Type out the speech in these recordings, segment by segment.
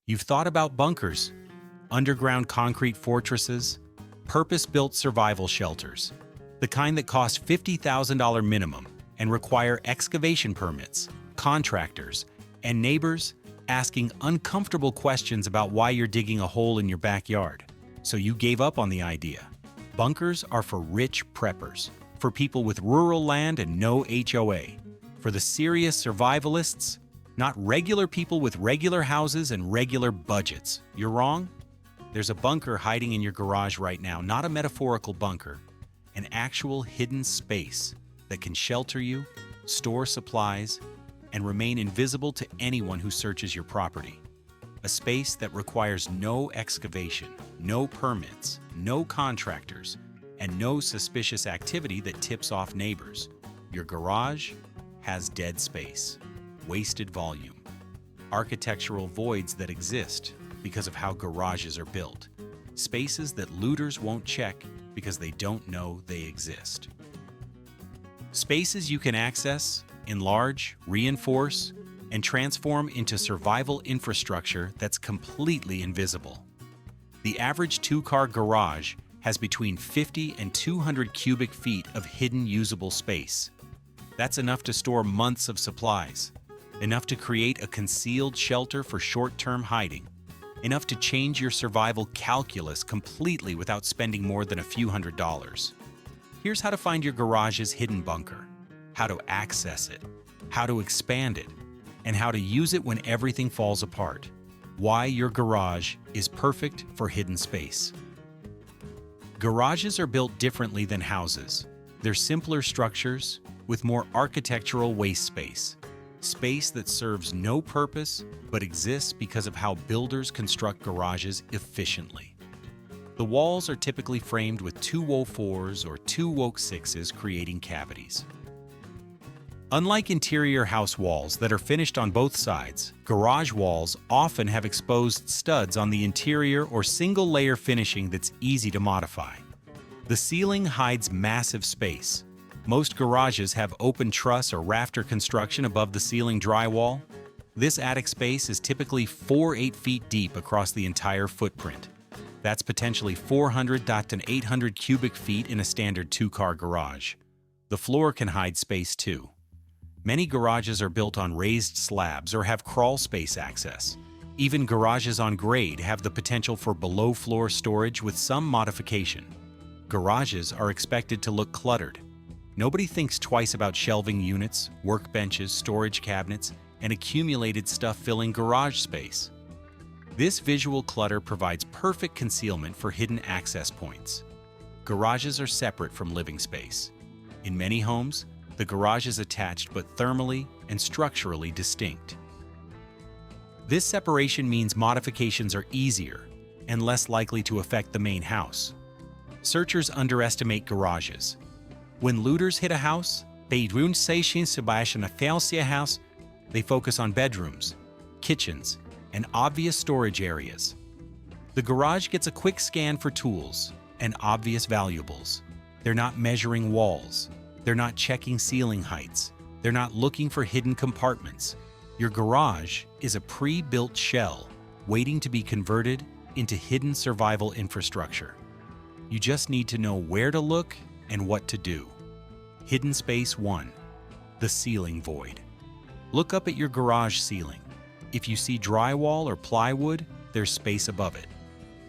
You've thought about bunkers, underground concrete fortresses, purpose-built survival shelters, the kind that cost $50,000 minimum and require excavation permits, contractors, and neighbors asking uncomfortable questions about why you're digging a hole in your backyard. So you gave up on the idea. Bunkers are for rich preppers, for people with rural land and no HOA, for the serious survivalists, not regular people with regular houses and regular budgets. You're wrong? There's a bunker hiding in your garage right now, not a metaphorical bunker, an actual hidden space that can shelter you, store supplies, and remain invisible to anyone who searches your property. A space that requires no excavation, no permits, no contractors, and no suspicious activity that tips off neighbors. Your garage has dead space, wasted volume, architectural voids that exist because of how garages are built, spaces that looters won't check because they don't know they exist. Spaces you can access, enlarge, reinforce, and transform into survival infrastructure that's completely invisible. The average two-car garage has between 50 and 200 cubic feet of hidden usable space. That's enough to store months of supplies, enough to create a concealed shelter for short-term hiding, enough to change your survival calculus completely without spending more than a few $100s. Here's how to find your garage's hidden bunker, how to access it, how to expand it, and how to use it when everything falls apart. Why your garage is perfect for hidden space. Garages are built differently than houses. They're simpler structures with more architectural waste space. Space that serves no purpose but exists because of how builders construct garages efficiently. The walls are typically framed with 2x4s or 2x6s, creating cavities. Unlike interior house walls that are finished on both sides, garage walls often have exposed studs on the interior or single-layer finishing that's easy to modify. The ceiling hides massive space. Most garages have open truss or rafter construction above the ceiling drywall. This attic space is typically 8 feet deep across the entire footprint. That's potentially 400 to 800 cubic feet in a standard two-car garage. The floor can hide space too. Many garages are built on raised slabs or have crawl space access. Even garages on grade have the potential for below-floor storage with some modification. Garages are expected to look cluttered. Nobody thinks twice about shelving units, workbenches, storage cabinets, and accumulated stuff filling garage space. This visual clutter provides perfect concealment for hidden access points. Garages are separate from living space. In many homes, the garage is attached but thermally and structurally distinct. This separation means modifications are easier and less likely to affect the main house. Searchers underestimate garages. When looters hit a house, they focus on bedrooms, kitchens, and obvious storage areas. The garage gets a quick scan for tools and obvious valuables. They're not measuring walls. They're not checking ceiling heights. They're not looking for hidden compartments. Your garage is a pre-built shell waiting to be converted into hidden survival infrastructure. You just need to know where to look and what to do. Hidden Space 1. The ceiling void. Look up at your garage ceiling. If you see drywall or plywood, there's space above it.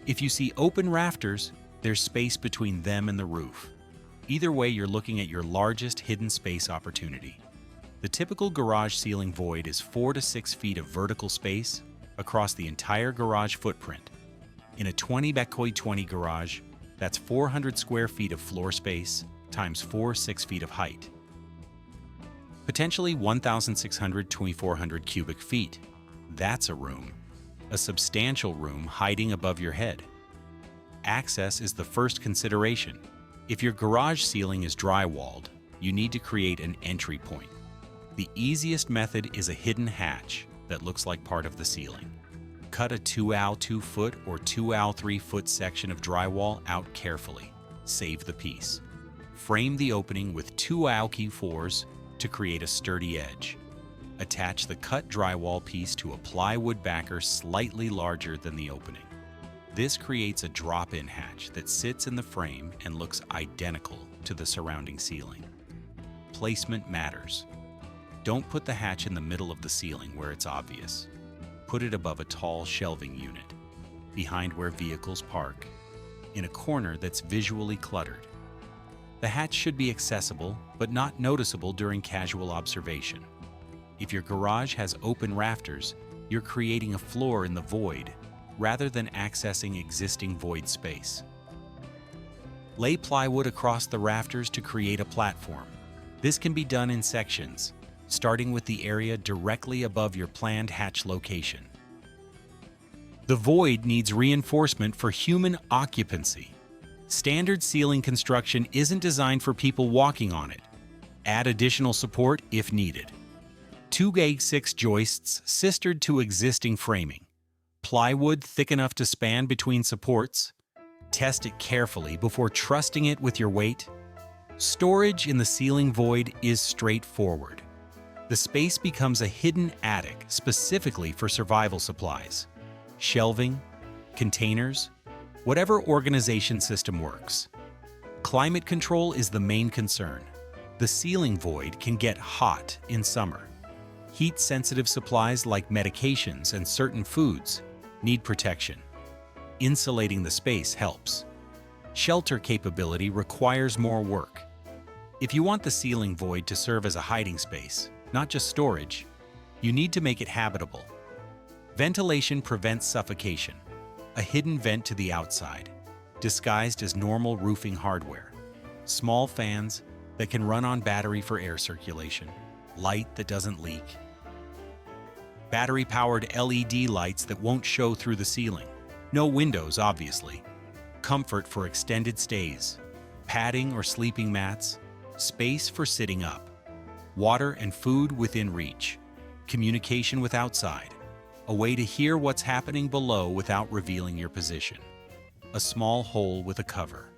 If you see open rafters, there's space between them and the roof. Either way, you're looking at your largest hidden space opportunity. The typical garage ceiling void is 4 to 6 feet of vertical space across the entire garage footprint. In a 20 by 20 garage, that's 400 square feet of floor space times 6 feet of height. Potentially 1,600 to 2,400 cubic feet. That's a room. A substantial room hiding above your head. Access is the first consideration. If your garage ceiling is drywalled, you need to create an entry point. The easiest method is a hidden hatch that looks like part of the ceiling. Cut a 2x2 foot or 2x3 foot section of drywall out carefully. Save the piece. Frame the opening with 2x4s to create a sturdy edge. Attach the cut drywall piece to a plywood backer slightly larger than the opening. This creates a drop-in hatch that sits in the frame and looks identical to the surrounding ceiling. Placement matters. Don't put the hatch in the middle of the ceiling where it's obvious. Put it above a tall shelving unit, behind where vehicles park, in a corner that's visually cluttered. The hatch should be accessible, but not noticeable during casual observation. If your garage has open rafters, you're creating a floor in the void rather than accessing existing void space. Lay plywood across the rafters to create a platform. This can be done in sections, starting with the area directly above your planned hatch location. The void needs reinforcement for human occupancy. Standard ceiling construction isn't designed for people walking on it. Add additional support if needed. 2x6 joists sistered to existing framing. Plywood thick enough to span between supports. Test it carefully before trusting it with your weight. Storage in the ceiling void is straightforward. The space becomes a hidden attic specifically for survival supplies. Shelving, containers, whatever organization system works. Climate control is the main concern. The ceiling void can get hot in summer. Heat-sensitive supplies like medications and certain foods need protection. Insulating the space helps. Shelter capability requires more work. If you want the ceiling void to serve as a hiding space, not just storage, you need to make it habitable. Ventilation prevents suffocation. A hidden vent to the outside, disguised as normal roofing hardware. Small fans that can run on battery for air circulation. Light that doesn't leak. Battery-powered LED lights that won't show through the ceiling. No windows, obviously. Comfort for extended stays. Padding or sleeping mats. Space for sitting up. Water and food within reach. Communication with outside. A way to hear what's happening below without revealing your position. A small hole with a cover.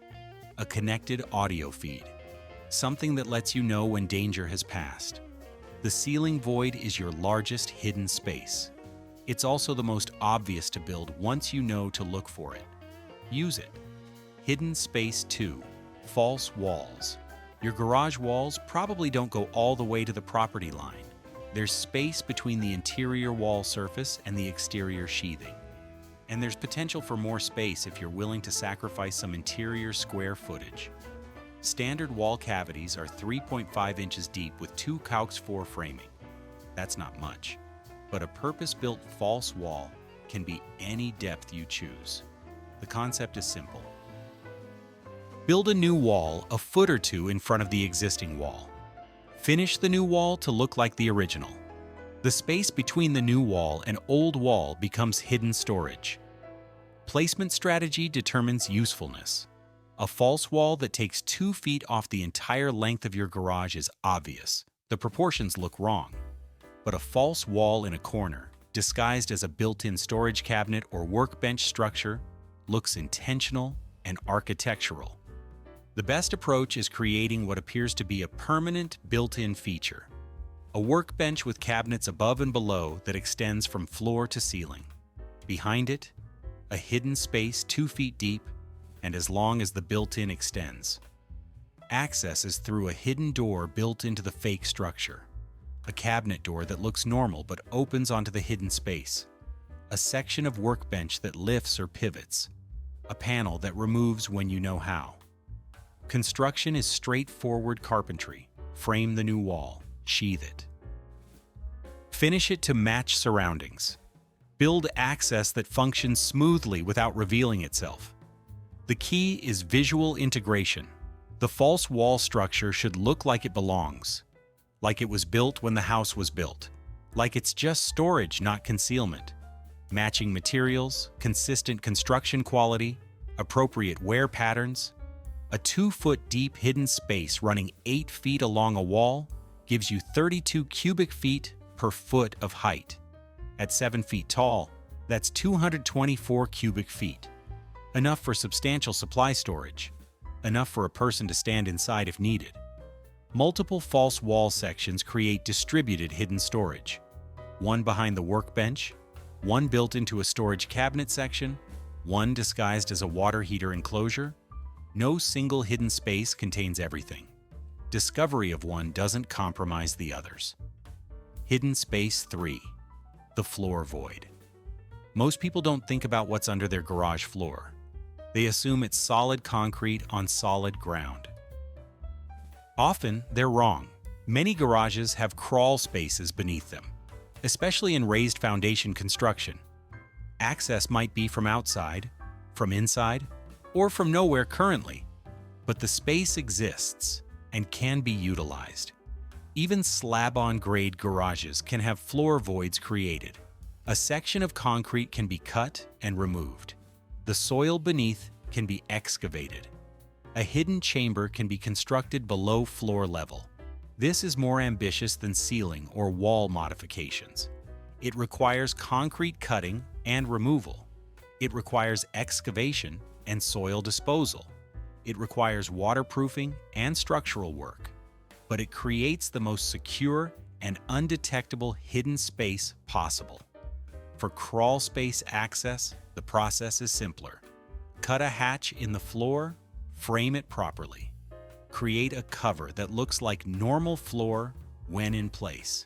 A connected audio feed. Something that lets you know when danger has passed. The ceiling void is your largest hidden space. It's also the most obvious to build once you know to look for it. Use it. Hidden space 2. False walls. Your garage walls probably don't go all the way to the property line. There's space between the interior wall surface and the exterior sheathing. And there's potential for more space if you're willing to sacrifice some interior square footage. Standard wall cavities are 3.5 inches deep with 2 Calx 4 framing. That's not much, but a purpose-built false wall can be any depth you choose. The concept is simple. Build a new wall a foot or two in front of the existing wall. Finish the new wall to look like the original. The space between the new wall and old wall becomes hidden storage. Placement strategy determines usefulness. A false wall that takes 2 feet off the entire length of your garage is obvious. The proportions look wrong. But a false wall in a corner, disguised as a built-in storage cabinet or workbench structure, looks intentional and architectural. The best approach is creating what appears to be a permanent built-in feature. A workbench with cabinets above and below that extends from floor to ceiling. Behind it, a hidden space 2 feet deep and as long as the built-in extends. Access is through a hidden door built into the fake structure. A cabinet door that looks normal but opens onto the hidden space. A section of workbench that lifts or pivots. A panel that removes when you know how. Construction is straightforward carpentry. Frame the new wall. Sheathe it. Finish it to match surroundings. Build access that functions smoothly without revealing itself. The key is visual integration. The false wall structure should look like it belongs. Like it was built when the house was built. Like it's just storage, not concealment. Matching materials, consistent construction quality, appropriate wear patterns. A 2-foot deep hidden space running 8 feet along a wall gives you 32 cubic feet per foot of height. At 7 feet tall, that's 224 cubic feet. Enough for substantial supply storage. Enough for a person to stand inside if needed. Multiple false wall sections create distributed hidden storage. One behind the workbench, one built into a storage cabinet section, one disguised as a water heater enclosure. No single hidden space contains everything. Discovery of one doesn't compromise the others. Hidden Space 3. The floor void. Most people don't think about what's under their garage floor. They assume it's solid concrete on solid ground. Often, they're wrong. Many garages have crawl spaces beneath them, especially in raised foundation construction. Access might be from outside, from inside, or from nowhere currently, but the space exists and can be utilized. Even slab-on-grade garages can have floor voids created. A section of concrete can be cut and removed. The soil beneath can be excavated. A hidden chamber can be constructed below floor level. This is more ambitious than ceiling or wall modifications. It requires concrete cutting and removal. It requires excavation and soil disposal. It requires waterproofing and structural work. But it creates the most secure and undetectable hidden space possible. For crawl space access, the process is simpler. Cut a hatch in the floor, frame it properly. Create a cover that looks like normal floor when in place.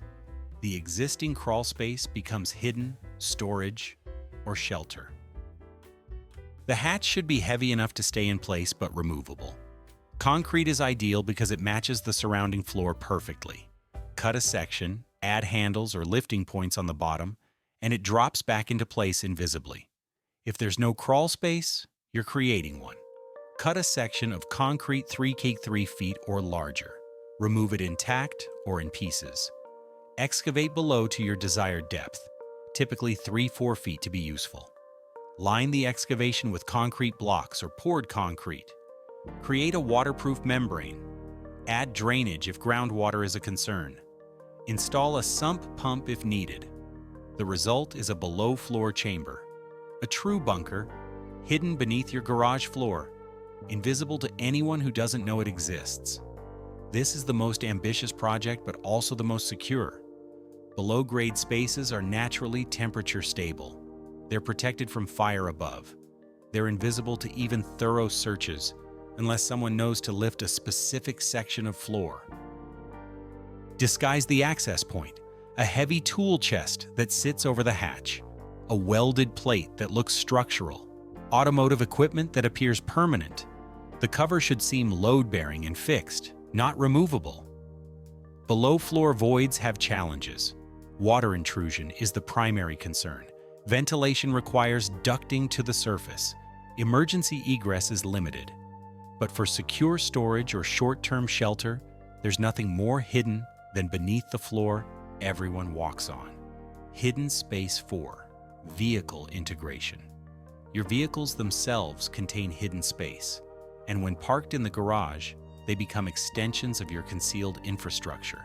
The existing crawl space becomes hidden, storage, or shelter. The hatch should be heavy enough to stay in place but removable. Concrete is ideal because it matches the surrounding floor perfectly. Cut a section, add handles or lifting points on the bottom, and it drops back into place invisibly. If there's no crawl space, you're creating one. Cut a section of concrete 3 feet or larger. Remove it intact or in pieces. Excavate below to your desired depth, typically 3-4 feet to be useful. Line the excavation with concrete blocks or poured concrete. Create a waterproof membrane. Add drainage if groundwater is a concern. Install a sump pump if needed. The result is a below-floor chamber. A true bunker, hidden beneath your garage floor, invisible to anyone who doesn't know it exists. This is the most ambitious project but also the most secure. Below-grade spaces are naturally temperature stable. They're protected from fire above. They're invisible to even thorough searches, unless someone knows to lift a specific section of floor. Disguise the access point, a heavy tool chest that sits over the hatch, a welded plate that looks structural, automotive equipment that appears permanent. The cover should seem load-bearing and fixed, not removable. Below-floor voids have challenges. Water intrusion is the primary concern. Ventilation requires ducting to the surface. Emergency egress is limited. But for secure storage or short-term shelter, there's nothing more hidden than beneath the floor everyone walks on. Hidden Space 4. Vehicle integration. Your vehicles themselves contain hidden space, and when parked in the garage, they become extensions of your concealed infrastructure.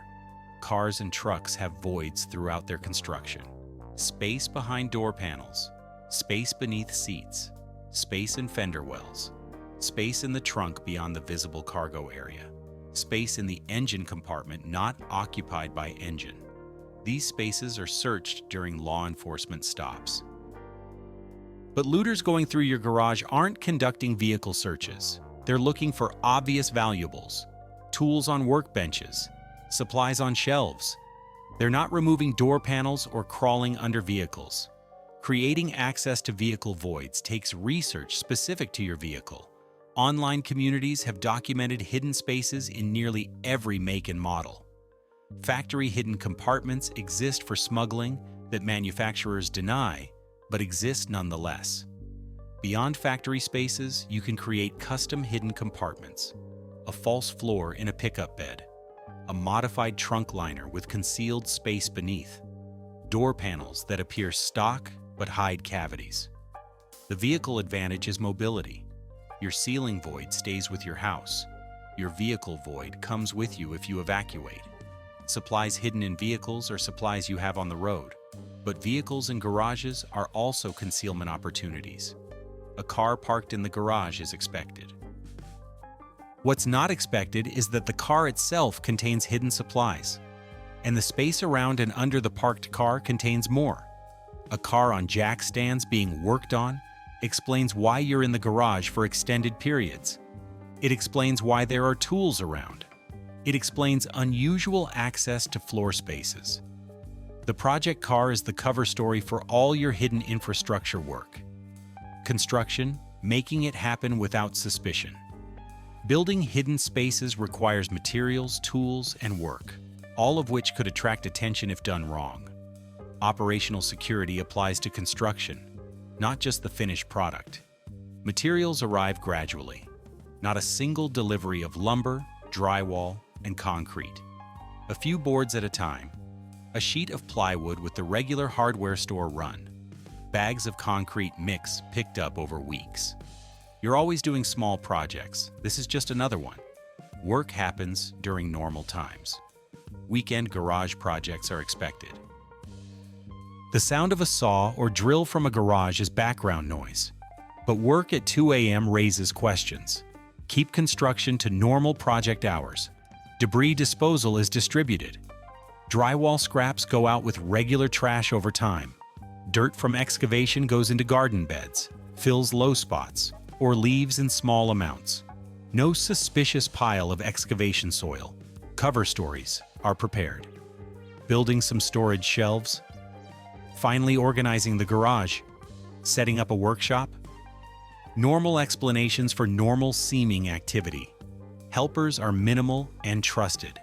Cars and trucks have voids throughout their construction. Space behind door panels, space beneath seats, space in fender wells, space in the trunk beyond the visible cargo area, space in the engine compartment not occupied by engine. These spaces are searched during law enforcement stops. But looters going through your garage aren't conducting vehicle searches. They're looking for obvious valuables, tools on workbenches, supplies on shelves. They're not removing door panels or crawling under vehicles. Creating access to vehicle voids takes research specific to your vehicle. Online communities have documented hidden spaces in nearly every make and model. Factory hidden compartments exist for smuggling that manufacturers deny, but exist nonetheless. Beyond factory spaces, you can create custom hidden compartments, a false floor in a pickup bed, a modified trunk liner with concealed space beneath, door panels that appear stock but hide cavities. The vehicle advantage is mobility. Your ceiling void stays with your house. Your vehicle void comes with you if you evacuate. Supplies hidden in vehicles are supplies you have on the road, but vehicles in garages are also concealment opportunities. A car parked in the garage is expected. What's not expected is that the car itself contains hidden supplies, and the space around and under the parked car contains more. A car on jack stands being worked on explains why you're in the garage for extended periods. It explains why there are tools around. It explains unusual access to floor spaces. The project car is the cover story for all your hidden infrastructure work. Construction, making it happen without suspicion. Building hidden spaces requires materials, tools, and work, all of which could attract attention if done wrong. Operational security applies to construction, not just the finished product. Materials arrive gradually. Not a single delivery of lumber, drywall, and concrete. A few boards at a time. A sheet of plywood with the regular hardware store run. Bags of concrete mix picked up over weeks. You're always doing small projects. This is just another one. Work happens during normal times. Weekend garage projects are expected. The sound of a saw or drill from a garage is background noise. But work at 2 a.m. raises questions. Keep construction to normal project hours. Debris disposal is distributed. Drywall scraps go out with regular trash over time. Dirt from excavation goes into garden beds, fills low spots, or leaves in small amounts. No suspicious pile of excavation soil. Cover stories are prepared. Building some storage shelves. Finally organizing the garage. Setting up a workshop. Normal explanations for normal seeming activity. Helpers are minimal and trusted.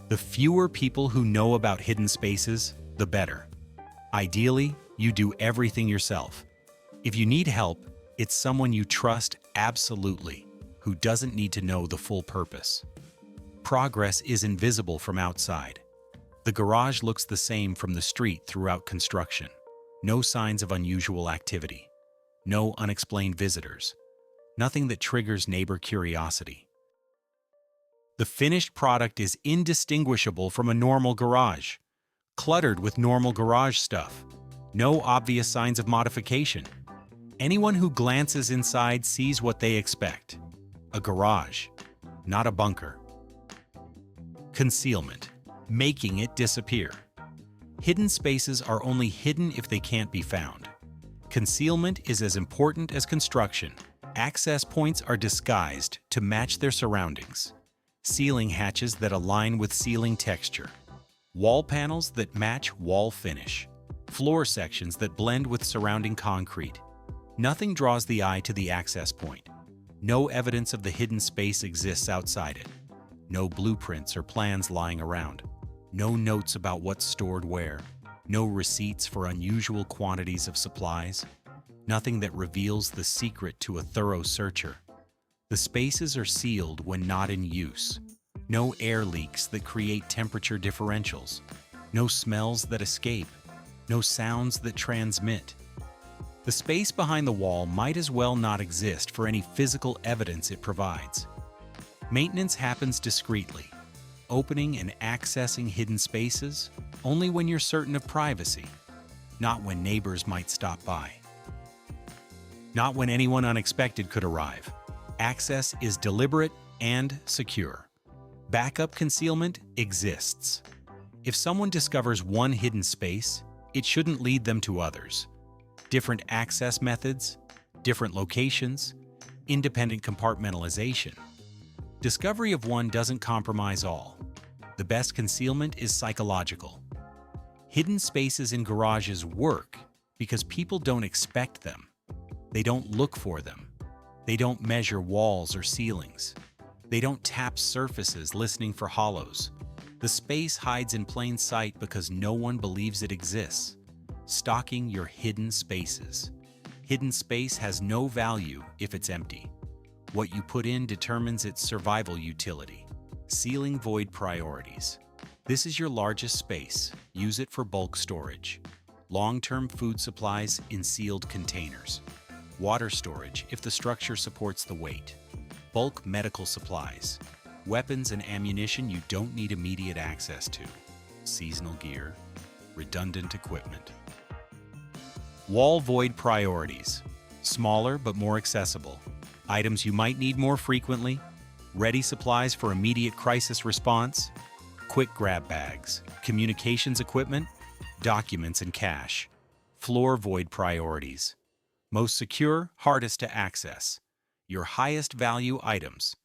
The fewer people who know about hidden spaces, the better. Ideally, you do everything yourself. If you need help, it's someone you trust absolutely, who doesn't need to know the full purpose. Progress is invisible from outside. The garage looks the same from the street throughout construction. No signs of unusual activity. No unexplained visitors. Nothing that triggers neighbor curiosity. The finished product is indistinguishable from a normal garage. Cluttered with normal garage stuff. No obvious signs of modification. Anyone who glances inside sees what they expect. A garage, not a bunker. Concealment, making it disappear. Hidden spaces are only hidden if they can't be found. Concealment is as important as construction. Access points are disguised to match their surroundings. Ceiling hatches that align with ceiling texture. Wall panels that match wall finish. Floor sections that blend with surrounding concrete. Nothing draws the eye to the access point. No evidence of the hidden space exists outside it. No blueprints or plans lying around. No notes about what's stored where. No receipts for unusual quantities of supplies. Nothing that reveals the secret to a thorough searcher. The spaces are sealed when not in use. No air leaks that create temperature differentials. No smells that escape. No sounds that transmit. The space behind the wall might as well not exist for any physical evidence it provides. Maintenance happens discreetly, opening and accessing hidden spaces only when you're certain of privacy, not when neighbors might stop by. Not when anyone unexpected could arrive. Access is deliberate and secure. Backup concealment exists. If someone discovers one hidden space, it shouldn't lead them to others. Different access methods, different locations, independent compartmentalization. Discovery of one doesn't compromise all. The best concealment is psychological. Hidden spaces in garages work because people don't expect them. They don't look for them. They don't measure walls or ceilings. They don't tap surfaces listening for hollows. The space hides in plain sight because no one believes it exists. Stalking your hidden spaces. Hidden space has no value if it's empty. What you put in determines its survival utility. Sealing void priorities. This is your largest space. Use it for bulk storage. Long-term food supplies in sealed containers. Water storage if the structure supports the weight. Bulk medical supplies. Weapons and ammunition you don't need immediate access to. Seasonal gear. Redundant equipment. Wall void priorities. Smaller but more accessible. Items you might need more frequently. Ready supplies for immediate crisis response, quick grab bags, communications equipment, documents and cash, floor void priorities. Most secure, hardest to access. Your highest value items,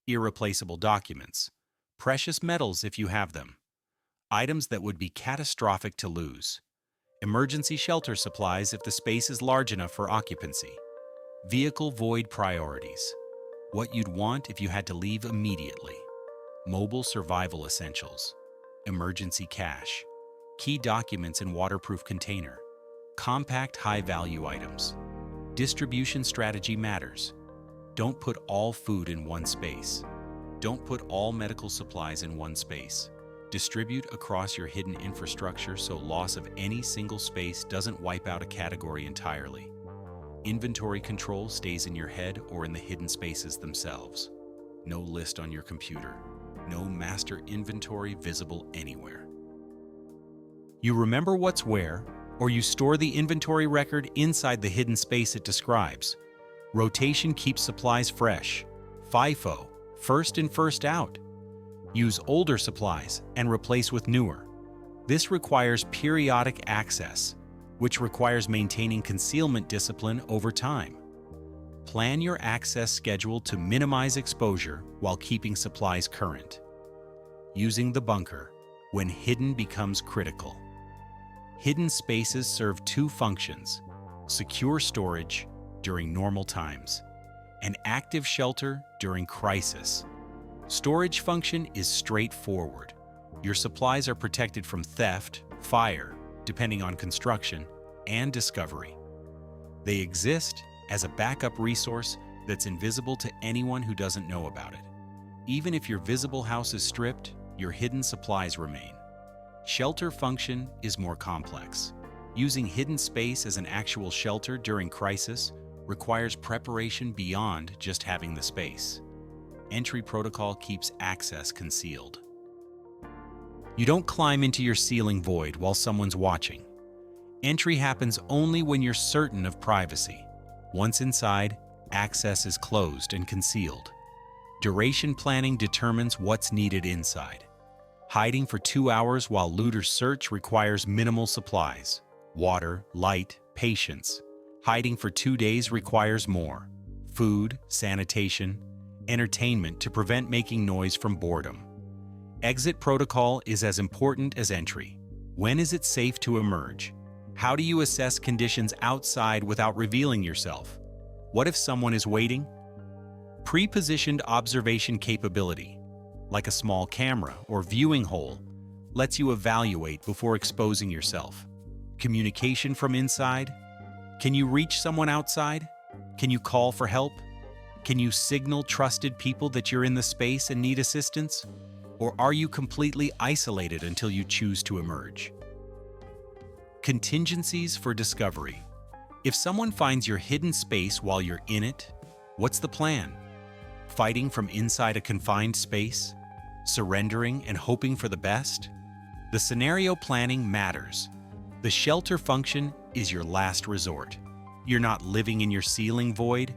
irreplaceable documents, precious metals if you have them, items that would be catastrophic to lose, emergency shelter supplies if the space is large enough for occupancy, vehicle void priorities, what you'd want if you had to leave immediately, mobile survival essentials, emergency cash, key documents in waterproof container, compact high-value items. Distribution strategy matters. Don't put all food in one space. Don't put all medical supplies in one space. Distribute across your hidden infrastructure so loss of any single space doesn't wipe out a category entirely. Inventory control stays in your head or in the hidden spaces themselves. No list on your computer. No master inventory visible anywhere. You remember what's where, or you store the inventory record inside the hidden space it describes. Rotation keeps supplies fresh. FIFO, first in, first out. Use older supplies and replace with newer. This requires periodic access, which requires maintaining concealment discipline over time. Plan your access schedule to minimize exposure while keeping supplies current. Using the bunker when hidden becomes critical. Hidden spaces serve two functions: secure storage during normal times and active shelter during crisis. Storage function is straightforward. Your supplies are protected from theft, fire, depending on construction, and discovery. They exist as a backup resource that's invisible to anyone who doesn't know about it. Even if your visible house is stripped, your hidden supplies remain. Shelter function is more complex. Using hidden space as an actual shelter during crisis requires preparation beyond just having the space. Entry protocol keeps access concealed. You don't climb into your ceiling void while someone's watching. Entry happens only when you're certain of privacy. Once inside, access is closed and concealed. Duration planning determines what's needed inside. Hiding for 2 hours while looters search requires minimal supplies. Water, light, patience. Hiding for 2 days requires more. Food, sanitation, entertainment to prevent making noise from boredom. Exit protocol is as important as entry. When is it safe to emerge? How do you assess conditions outside without revealing yourself? What if someone is waiting? Pre-positioned observation capability, like a small camera or viewing hole, lets you evaluate before exposing yourself. Communication from inside? Can you reach someone outside? Can you call for help? Can you signal trusted people that you're in the space and need assistance? Or are you completely isolated until you choose to emerge? Contingencies for discovery. If someone finds your hidden space while you're in it, what's the plan? Fighting from inside a confined space? Surrendering and hoping for the best? The scenario planning matters. The shelter function is your last resort. You're not living in your ceiling void.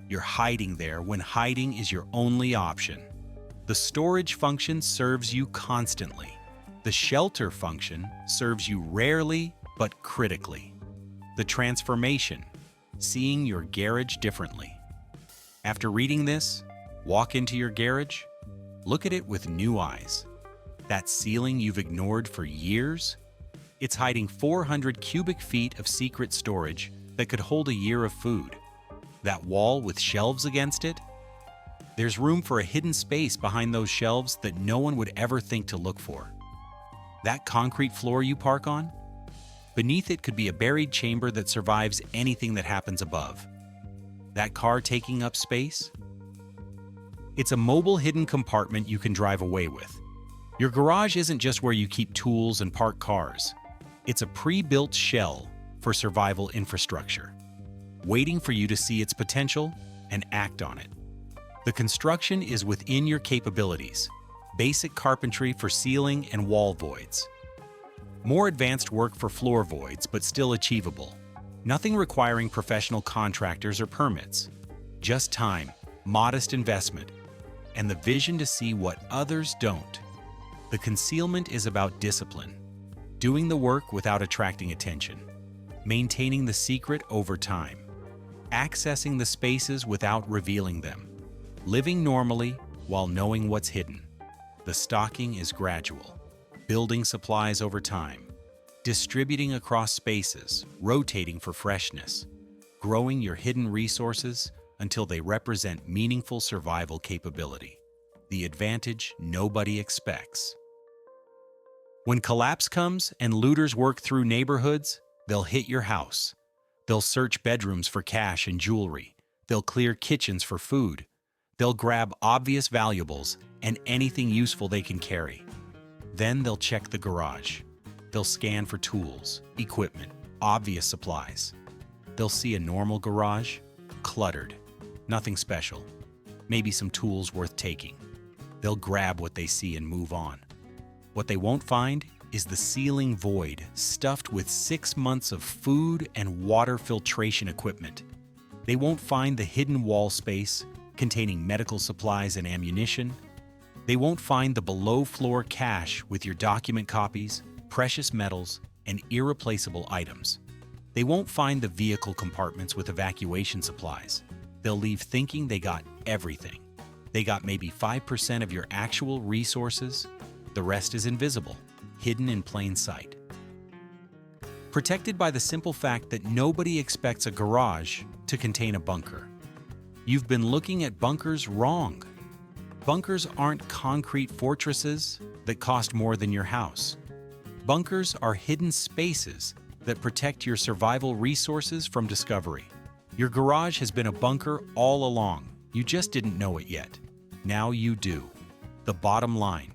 You're hiding there when hiding is your only option. The storage function serves you constantly. The shelter function serves you rarely but critically. The transformation, seeing your garage differently. After reading this, walk into your garage, look at it with new eyes. That ceiling you've ignored for years? It's hiding 400 cubic feet of secret storage that could hold a year of food. That wall with shelves against it? There's room for a hidden space behind those shelves that no one would ever think to look for. That concrete floor you park on? Beneath it could be a buried chamber that survives anything that happens above. That car taking up space? It's a mobile hidden compartment you can drive away with. Your garage isn't just where you keep tools and park cars. It's a pre-built shell for survival infrastructure, waiting for you to see its potential and act on it. The construction is within your capabilities. Basic carpentry for ceiling and wall voids. More advanced work for floor voids, but still achievable. Nothing requiring professional contractors or permits. Just time, modest investment, and the vision to see what others don't. The concealment is about discipline, doing the work without attracting attention, maintaining the secret over time, accessing the spaces without revealing them, living normally while knowing what's hidden. The stocking is gradual, building supplies over time, distributing across spaces, rotating for freshness, growing your hidden resources until they represent meaningful survival capability. The advantage nobody expects. When collapse comes and looters work through neighborhoods, they'll hit your house. They'll search bedrooms for cash and jewelry. They'll clear kitchens for food. They'll grab obvious valuables and anything useful they can carry. Then they'll check the garage. They'll scan for tools, equipment, obvious supplies. They'll see a normal garage, cluttered, nothing special, maybe some tools worth taking. They'll grab what they see and move on. What they won't find is the ceiling void stuffed with 6 months of food and water filtration equipment. They won't find the hidden wall space containing medical supplies and ammunition. They won't find the below-floor cache with your document copies, precious metals, and irreplaceable items. They won't find the vehicle compartments with evacuation supplies. They'll leave thinking they got everything. They got maybe 5% of your actual resources. The rest is invisible, hidden in plain sight. Protected by the simple fact that nobody expects a garage to contain a bunker. You've been looking at bunkers wrong. Bunkers aren't concrete fortresses that cost more than your house. Bunkers are hidden spaces that protect your survival resources from discovery. Your garage has been a bunker all along. You just didn't know it yet. Now you do. The bottom line: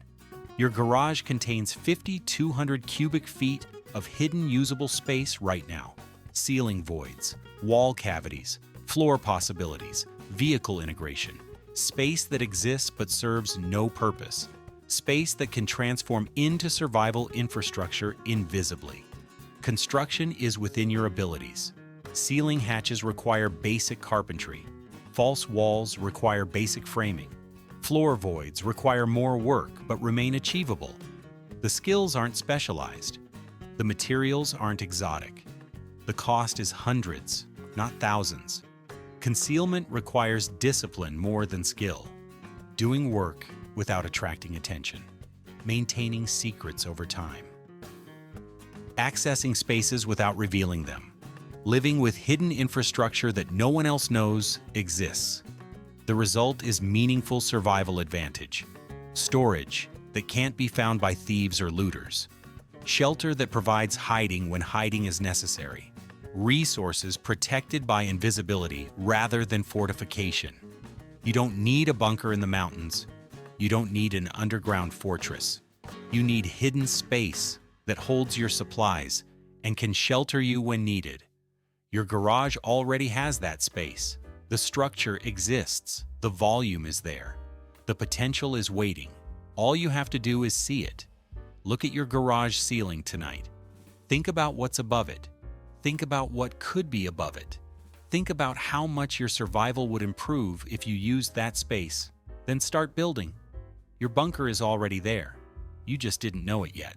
your garage contains 5,200 cubic feet of hidden usable space right now. Ceiling voids, wall cavities, floor possibilities, vehicle integration. Space that exists but serves no purpose. Space that can transform into survival infrastructure invisibly. Construction is within your abilities. Ceiling hatches require basic carpentry. False walls require basic framing. Floor voids require more work but remain achievable. The skills aren't specialized. The materials aren't exotic. The cost is hundreds, not thousands. Concealment requires discipline more than skill. Doing work without attracting attention. Maintaining secrets over time. Accessing spaces without revealing them. Living with hidden infrastructure that no one else knows exists. The result is meaningful survival advantage. Storage that can't be found by thieves or looters. Shelter that provides hiding when hiding is necessary. Resources protected by invisibility rather than fortification. You don't need a bunker in the mountains. You don't need an underground fortress. You need hidden space that holds your supplies and can shelter you when needed. Your garage already has that space. The structure exists. The volume is there. The potential is waiting. All you have to do is see it. Look at your garage ceiling tonight. Think about what's above it. Think about what could be above it. Think about how much your survival would improve if you used that space. Then start building. Your bunker is already there. You just didn't know it yet.